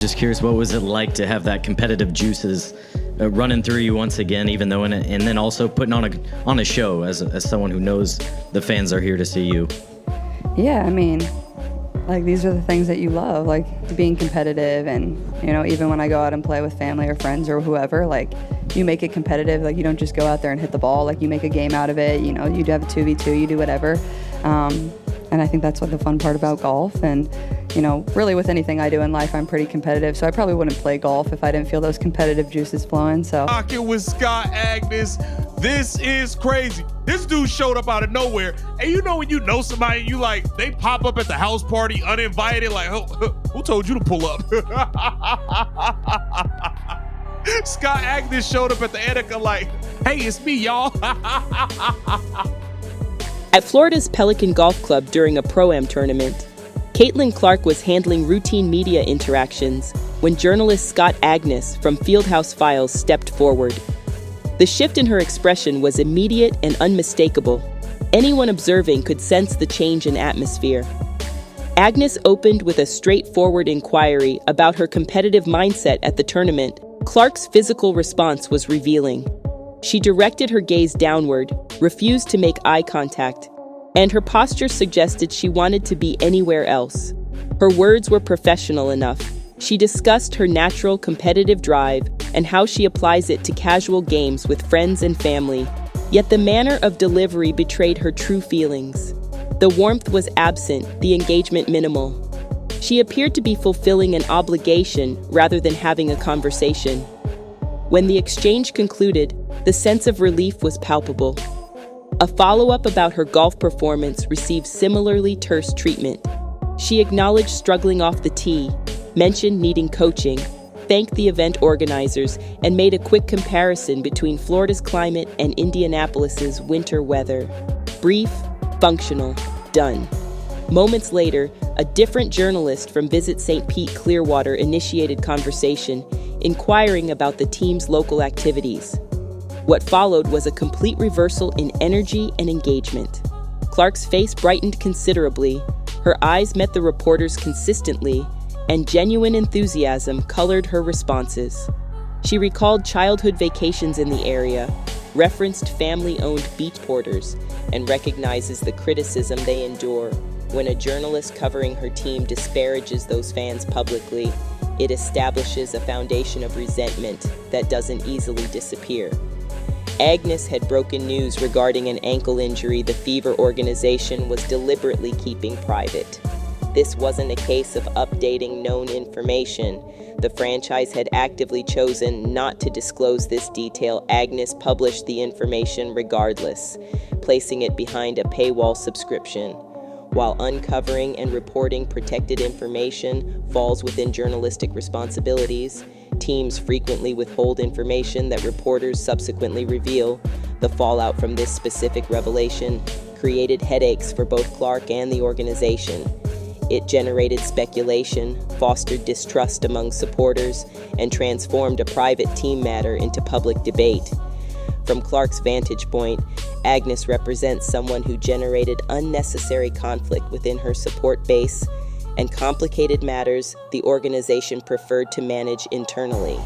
Just curious, what was it like to have that competitive juices running through you once again, even though and then also putting on a show as someone who knows the fans are here to see you? Yeah, I mean, like, these are the things that you love, like being competitive, and even when I go out and play with family or friends or whoever, like, you make it competitive. Like, you don't just go out there and hit the ball. Like, you make a game out of it. You do have a 2v2, you do whatever. And I think that's what the fun part about golf. And really with anything I do in life, I'm pretty competitive. So I probably wouldn't play golf if I didn't feel those competitive juices flowing. So Rocking with Scott Agness. This is crazy. This dude showed up out of nowhere. And when you know somebody, you like, they pop up at the house party uninvited, like, who told you to pull up? Scott Agness showed up at the ANNIKA like, hey, it's me, y'all. At Florida's Pelican Golf Club during a Pro-Am tournament, Caitlin Clark was handling routine media interactions when journalist Scott Agness from Fieldhouse Files stepped forward. The shift in her expression was immediate and unmistakable. Anyone observing could sense the change in atmosphere. Agness opened with a straightforward inquiry about her competitive mindset at the tournament. Clark's physical response was revealing. She directed her gaze downward, refused to make eye contact, and her posture suggested she wanted to be anywhere else. Her words were professional enough. She discussed her natural competitive drive and how she applies it to casual games with friends and family. Yet the manner of delivery betrayed her true feelings. The warmth was absent, the engagement minimal. She appeared to be fulfilling an obligation rather than having a conversation. When the exchange concluded, the sense of relief was palpable. A follow-up about her golf performance received similarly terse treatment. She acknowledged struggling off the tee, mentioned needing coaching, thanked the event organizers, and made a quick comparison between Florida's climate and Indianapolis's winter weather. Brief, functional, done. Moments later, a different journalist from Visit St. Pete Clearwater initiated conversation, inquiring about the team's local activities. What followed was a complete reversal in energy and engagement. Clark's face brightened considerably, her eyes met the reporters consistently, and genuine enthusiasm colored her responses. She recalled childhood vacations in the area, referenced family-owned beach porters, and recognizes the criticism they endure. When a journalist covering her team disparages those fans publicly, it establishes a foundation of resentment that doesn't easily disappear. Agness had broken news regarding an ankle injury the Fever organization was deliberately keeping private. This wasn't a case of updating known information. The franchise had actively chosen not to disclose this detail. Agness published the information regardless, placing it behind a paywall subscription. While uncovering and reporting protected information falls within journalistic responsibilities, teams frequently withhold information that reporters subsequently reveal. The fallout from this specific revelation created headaches for both Clark and the organization. It generated speculation, fostered distrust among supporters, and transformed a private team matter into public debate. From Clark's vantage point, Agness represents someone who generated unnecessary conflict within her support base and complicated matters the organization preferred to manage internally.